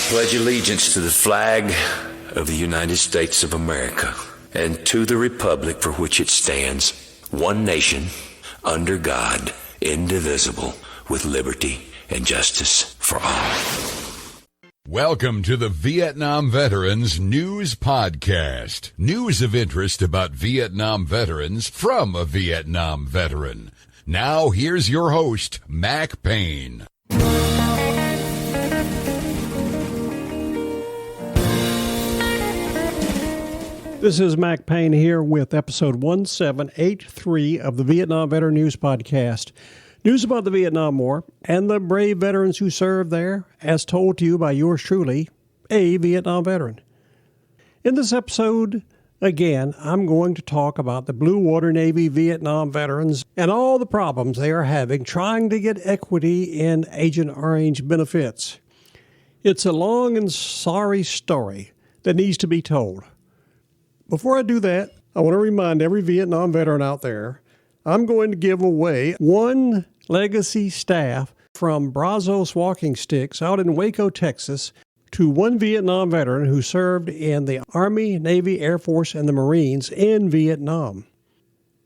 pledge allegiance to the flag of the United States of America and to the republic for which it stands, one nation, under God, indivisible, with liberty and justice for all. Welcome to the Vietnam Veterans News Podcast. News of interest about Vietnam veterans from a Vietnam veteran. Now, here's your host, Mac Payne. This is Mac Payne here with episode 1783 of the Vietnam Veteran News Podcast. News about the Vietnam War and the brave veterans who served there, as told to you by yours truly, a Vietnam veteran. In this episode, again, I'm going to talk about the Blue Water Navy Vietnam veterans and all the problems they are having trying to get equity in Agent Orange benefits. It's a long and sorry story that needs to be told. Before I do that, I want to remind every Vietnam veteran out there, I'm going to give away one legacy staff from Brazos Walking Sticks out in Waco, Texas, to one Vietnam veteran who served in the Army, Navy, Air Force, and the Marines in Vietnam.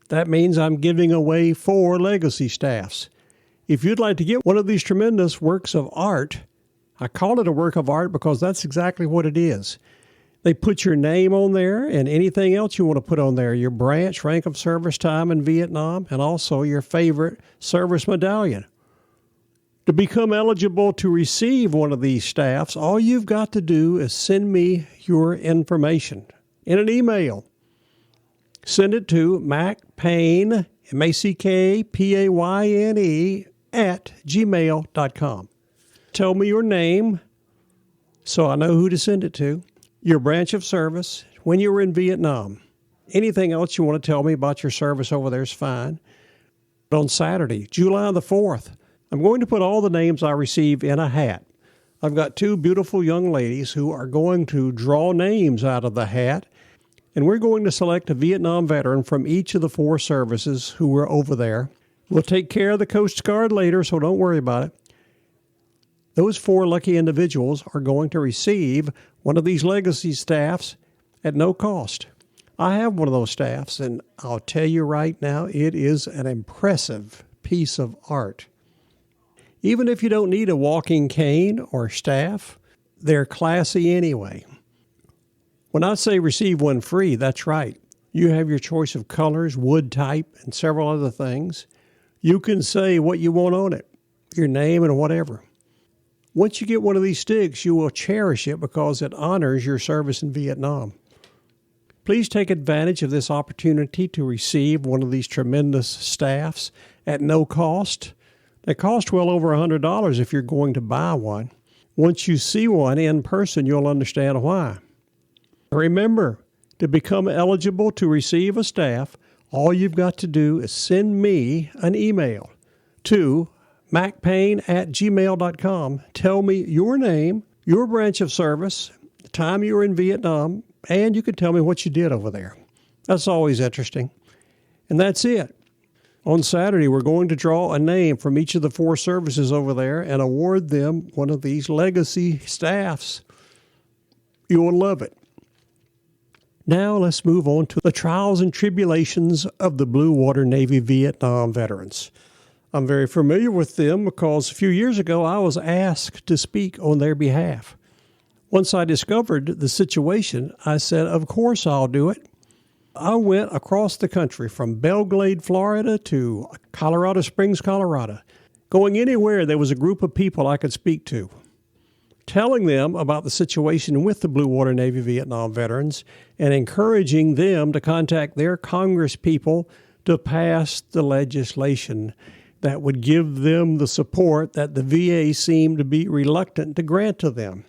That means I'm giving away 4 legacy staffs. If you'd like to get one of these tremendous works of art, I call it a work of art because that's exactly what it is. They put your name on there and anything else you want to put on there, your branch, rank of service time in Vietnam, and also your favorite service medallion. To become eligible to receive one of these staffs, all you've got to do is send me your information in an email. Send it to macpayne, MACKPAYNE, @gmail.com. Tell me your name so I know who to send it to, your branch of service, when you were in Vietnam. Anything else you want to tell me about your service over there is fine. But on Saturday, July the 4th, I'm going to put all the names I receive in a hat. I've got 2 beautiful young ladies who are going to draw names out of the hat, and we're going to select a Vietnam veteran from each of the 4 services who were over there. We'll take care of the Coast Guard later, so don't worry about it. Those 4 lucky individuals are going to receive one of these legacy staffs at no cost. I have one of those staffs, and I'll tell you right now, it is an impressive piece of art. Even if you don't need a walking cane or staff, they're classy anyway. When I say receive one free, that's right. You have your choice of colors, wood type, and several other things. You can say what you want on it, your name and whatever. Once you get one of these sticks, you will cherish it because it honors your service in Vietnam. Please take advantage of this opportunity to receive one of these tremendous staffs at no cost. They cost well over $100 if you're going to buy one. Once you see one in person, you'll understand why. Remember, to become eligible to receive a staff, all you've got to do is send me an email to macpayne@gmail.com. Tell me your name, your branch of service, the time you were in Vietnam, and you can tell me what you did over there. That's always interesting. And that's it. On Saturday, we're going to draw a name from each of the 4 services over there and award them one of these legacy staffs. You will love it. Now let's move on to the trials and tribulations of the Blue Water Navy Vietnam veterans. I'm very familiar with them because a few years ago I was asked to speak on their behalf. Once I discovered the situation, I said, of course I'll do it. I went across the country from Belgrade, Florida to Colorado Springs, Colorado. Going anywhere there was a group of people I could speak to, telling them about the situation with the Blue Water Navy Vietnam veterans and encouraging them to contact their Congress people to pass the legislation that would give them the support that the VA seemed to be reluctant to grant to them.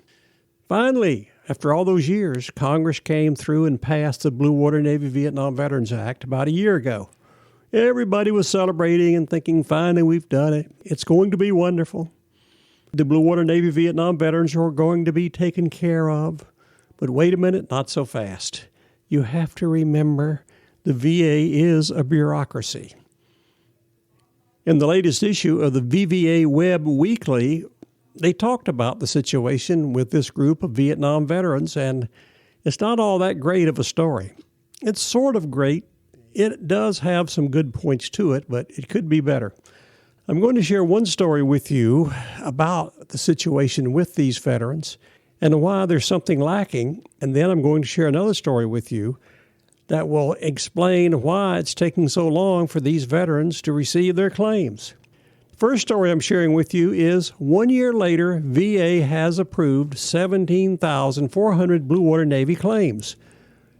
Finally, after all those years, Congress came through and passed the Blue Water Navy Vietnam Veterans Act about a year ago. Everybody was celebrating and thinking, finally, we've done it. It's going to be wonderful. The Blue Water Navy Vietnam veterans are going to be taken care of. But wait a minute, not so fast. You have to remember the VA is a bureaucracy. In the latest issue of the VVA Web Weekly, they talked about the situation with this group of Vietnam veterans, and it's not all that great of a story. It's sort of great. It does have some good points to it, but it could be better. I'm going to share one story with you about the situation with these veterans and why there's something lacking, and then I'm going to share another story with you that will explain why it's taking so long for these veterans to receive their claims. First story I'm sharing with you is 1 year later, VA has approved 17,400 Blue Water Navy claims.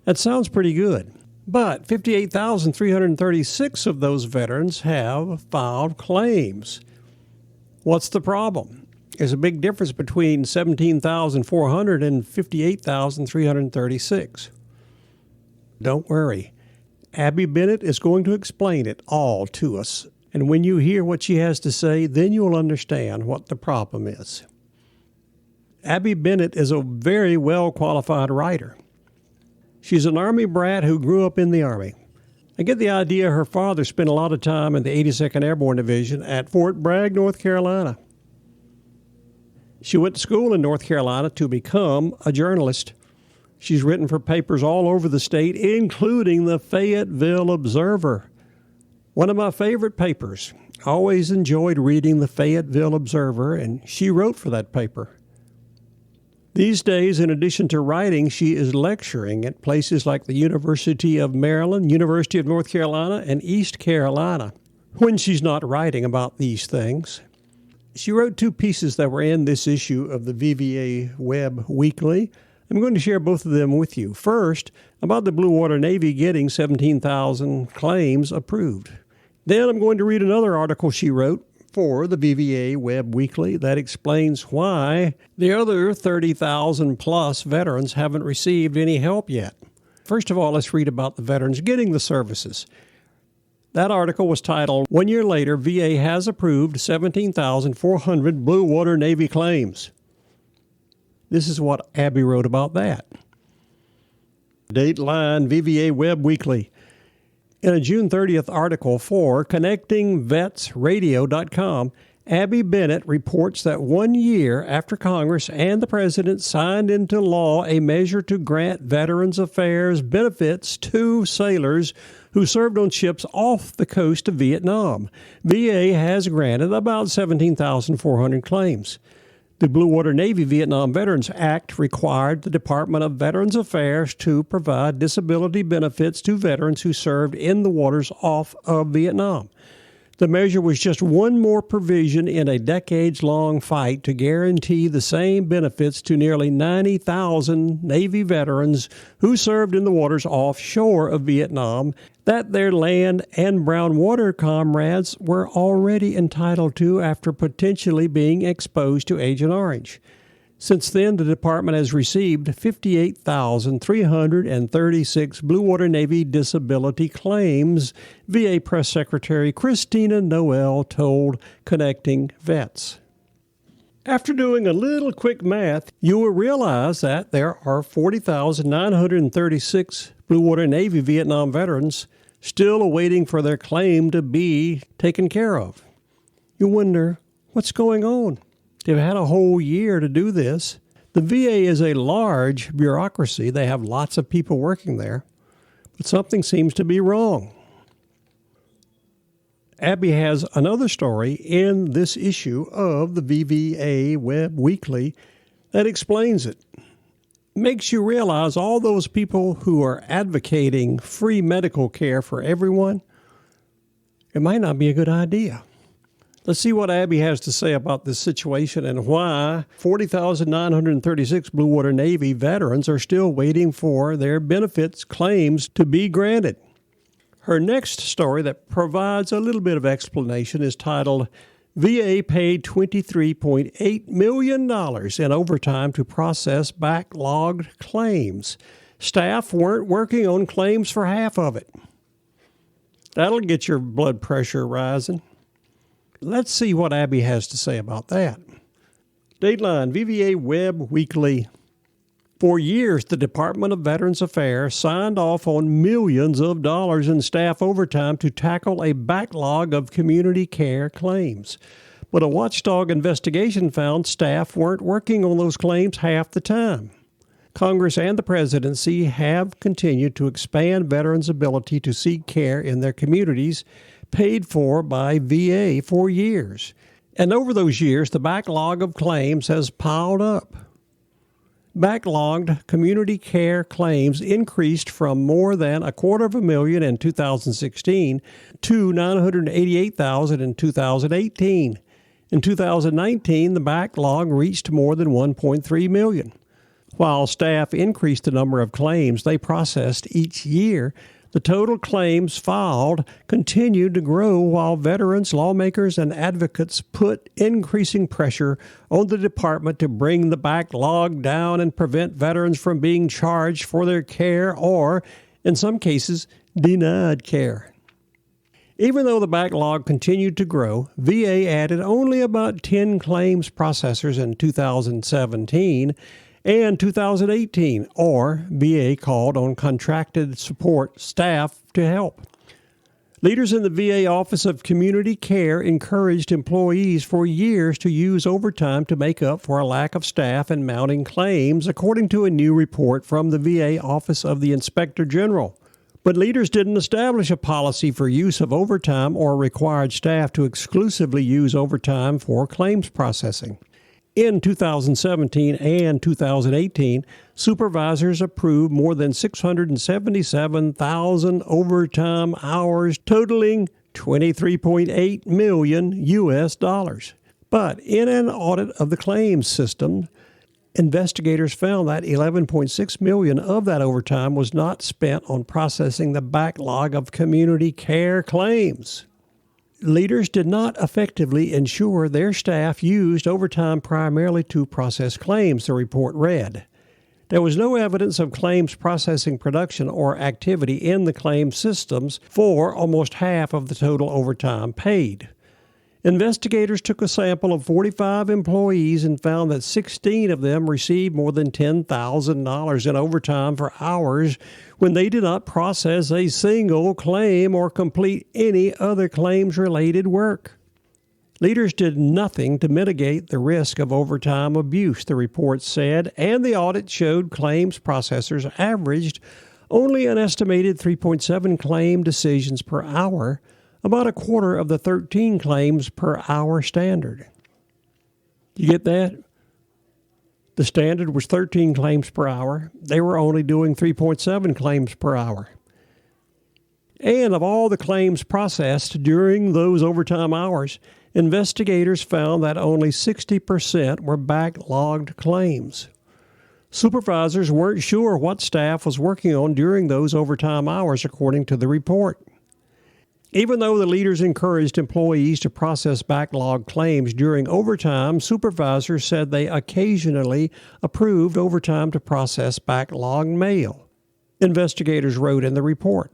That sounds pretty good. But 58,336 of those veterans have filed claims. What's the problem? There's a big difference between 17,400 and 58,336. Don't worry. Abby Bennett is going to explain it all to us. And when you hear what she has to say, then you'll understand what the problem is. Abby Bennett is a very well-qualified writer. She's an Army brat who grew up in the Army. I get the idea her father spent a lot of time in the 82nd Airborne Division at Fort Bragg, North Carolina. She went to school in North Carolina to become a journalist. She's written for papers all over the state, including the Fayetteville Observer, one of my favorite papers. I always enjoyed reading the Fayetteville Observer, and she wrote for that paper. These days, in addition to writing, she is lecturing at places like the University of Maryland, University of North Carolina, and East Carolina when she's not writing about these things. She wrote 2 pieces that were in this issue of the VVA Web Weekly. I'm going to share both of them with you. First, about the Blue Water Navy getting 17,000 claims approved. Then I'm going to read another article she wrote for the VVA Web Weekly that explains why the other 30,000 plus veterans haven't received any help yet. First of all, let's read about the veterans getting the services. That article was titled, 1 year later, VA has approved 17,400 Blue Water Navy claims. This is what Abby wrote about that. Dateline VVA Web Weekly. In a June 30th article for ConnectingVetsRadio.com, Abby Bennett reports that 1 year after Congress and the President signed into law a measure to grant Veterans Affairs benefits to sailors who served on ships off the coast of Vietnam, VA has granted about 17,400 claims. The Blue Water Navy Vietnam Veterans Act required the Department of Veterans Affairs to provide disability benefits to veterans who served in the waters off of Vietnam. The measure was just one more provision in a decades-long fight to guarantee the same benefits to nearly 90,000 Navy veterans who served in the waters offshore of Vietnam that their land and brown water comrades were already entitled to after potentially being exposed to Agent Orange. Since then, the department has received 58,336 Blue Water Navy disability claims, VA Press Secretary Christina Noel told Connecting Vets. After doing a little quick math, you will realize that there are 40,936 Blue Water Navy Vietnam veterans still awaiting for their claim to be taken care of. You wonder, what's going on? They've had a whole year to do this. The VA is a large bureaucracy. They have lots of people working there, but something seems to be wrong. Abby has another story in this issue of the VVA Web Weekly that explains it. Makes you realize all those people who are advocating free medical care for everyone, it might not be a good idea. Let's see what Abby has to say about this situation and why 40,936 Blue Water Navy veterans are still waiting for their benefits claims to be granted. Her next story that provides a little bit of explanation is titled, VA paid $23.8 million in overtime to process backlogged claims. Staff weren't working on claims for half of it. That'll get your blood pressure rising. Let's see what Abby has to say about that. Dateline VVA Web Weekly. For years, the Department of Veterans Affairs signed off on millions of dollars in staff overtime to tackle a backlog of community care claims. But a watchdog investigation found staff weren't working on those claims half the time. Congress and the presidency have continued to expand veterans' ability to seek care in their communities, paid for by VA for years. And over those years, the backlog of claims has piled up. Backlogged community care claims increased from more than 250,000 in 2016 to 988,000 in 2018. In 2019, the backlog reached more than 1.3 million. While staff increased the number of claims they processed each year, the total claims filed continued to grow while veterans, lawmakers, and advocates put increasing pressure on the department to bring the backlog down and prevent veterans from being charged for their care or, in some cases, denied care. Even though the backlog continued to grow, VA added only about 10 claims processors in 2017 and 2018, or VA called on contracted support staff to help. Leaders in the VA Office of Community Care encouraged employees for years to use overtime to make up for a lack of staff and mounting claims, according to a new report from the VA Office of the Inspector General. But leaders didn't establish a policy for use of overtime or required staff to exclusively use overtime for claims processing. In 2017 and 2018, supervisors approved more than 677,000 overtime hours, totaling $23.8 million US. But in an audit of the claims system, investigators found that $11.6 million of that overtime was not spent on processing the backlog of community care claims. Leaders did not effectively ensure their staff used overtime primarily to process claims, the report read. There was no evidence of claims processing production or activity in the claims systems for almost half of the total overtime paid. Investigators took a sample of 45 employees and found that 16 of them received more than $10,000 in overtime for hours when they did not process a single claim or complete any other claims-related work. Leaders did nothing to mitigate the risk of overtime abuse, the report said, and the audit showed claims processors averaged only an estimated 3.7 claim decisions per hour, about a quarter of the 13 claims per hour standard. You get that? The standard was 13 claims per hour. They were only doing 3.7 claims per hour. And of all the claims processed during those overtime hours, investigators found that only 60% were backlogged claims. Supervisors weren't sure what staff was working on during those overtime hours, according to the report. Even though the leaders encouraged employees to process backlog claims during overtime, supervisors said they occasionally approved overtime to process backlogged mail. Investigators wrote in the report.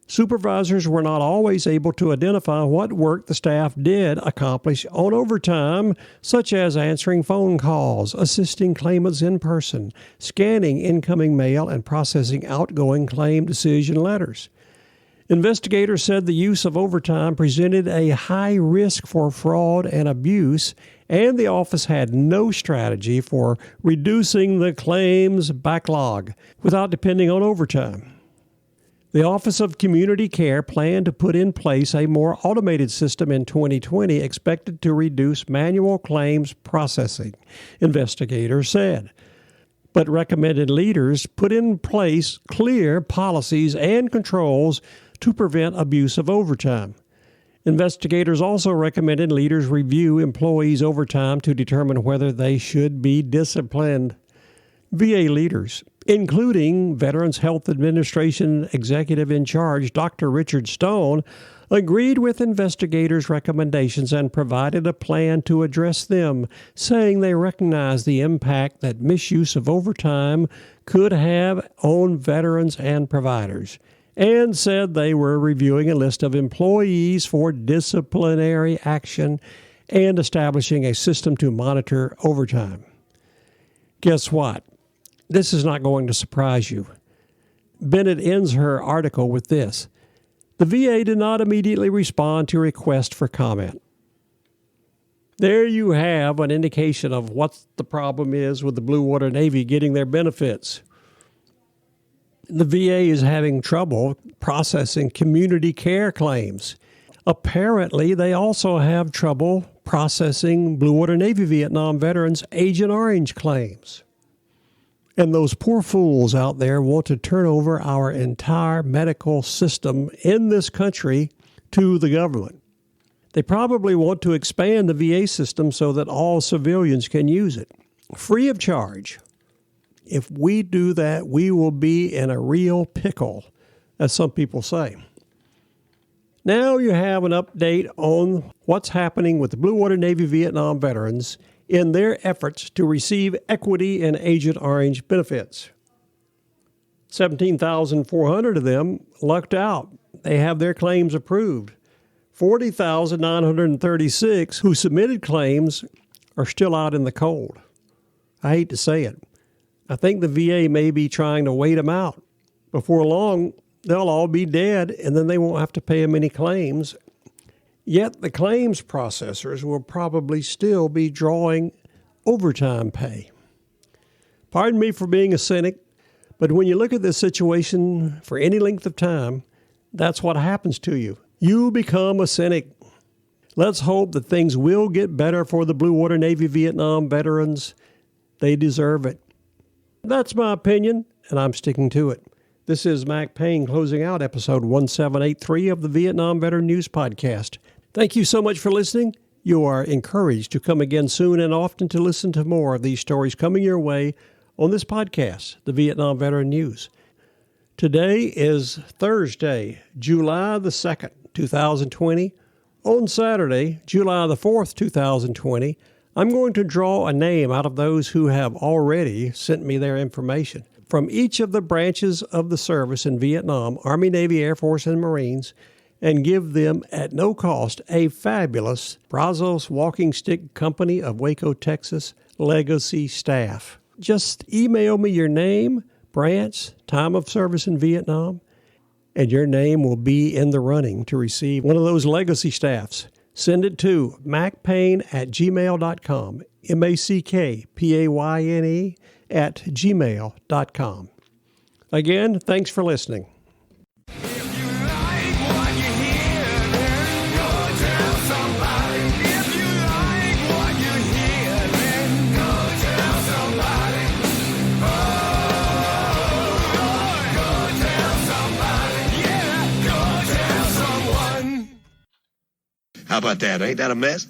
Supervisors were not always able to identify what work the staff did accomplish on overtime, such as answering phone calls, assisting claimants in person, scanning incoming mail, and processing outgoing claim decision letters. Investigators said the use of overtime presented a high risk for fraud and abuse, and the office had no strategy for reducing the claims backlog without depending on overtime. The Office of Community Care planned to put in place a more automated system in 2020 expected to reduce manual claims processing, investigators said. But recommended leaders put in place clear policies and controls to prevent abuse of overtime. Investigators also recommended leaders review employees' overtime to determine whether they should be disciplined. VA leaders, including Veterans Health Administration Executive in Charge Dr. Richard Stone, agreed with investigators' recommendations and provided a plan to address them, saying they recognize the impact that misuse of overtime could have on veterans and providers, and said they were reviewing a list of employees for disciplinary action and establishing a system to monitor overtime. Guess what? This is not going to surprise you. Bennett ends her article with this. The VA did not immediately respond to requests for comment. There you have an indication of what the problem is with the Blue Water Navy getting their benefits. The VA is having trouble processing community care claims. Apparently, they also have trouble processing Blue Water Navy Vietnam veterans' Agent Orange claims. And those poor fools out there want to turn over our entire medical system in this country to the government. They probably want to expand the VA system so that all civilians can use it, free of charge. If we do that, we will be in a real pickle, as some people say. Now you have an update on what's happening with the Blue Water Navy Vietnam veterans in their efforts to receive equity and Agent Orange benefits. 17,400 of them lucked out. They have their claims approved. 40,936 who submitted claims are still out in the cold. I hate to say it. I think the VA may be trying to wait them out. Before long, they'll all be dead, and then they won't have to pay them any claims. Yet the claims processors will probably still be drawing overtime pay. Pardon me for being a cynic, but when you look at this situation for any length of time, that's what happens to you. You become a cynic. Let's hope that things will get better for the Blue Water Navy Vietnam veterans. They deserve it. That's my opinion, and I'm sticking to it. This is Mac Payne closing out episode 1783 of the Vietnam Veteran News Podcast. Thank you so much for listening. You are encouraged to come again soon and often to listen to more of these stories coming your way on this podcast, the Vietnam Veteran News. Today is Thursday, July the 2nd, 2020. On Saturday, July the 4th, 2020, I'm going to draw a name out of those who have already sent me their information from each of the branches of the service in Vietnam, Army, Navy, Air Force, and Marines, and give them at no cost a fabulous Brazos Walking Stick Company of Waco, Texas legacy staff. Just email me your name, branch, time of service in Vietnam, and your name will be in the running to receive one of those legacy staffs. Send it to macpayne@gmail.com, MACKPAYNE@gmail.com. Again, thanks for listening. How about that? Ain't that a mess?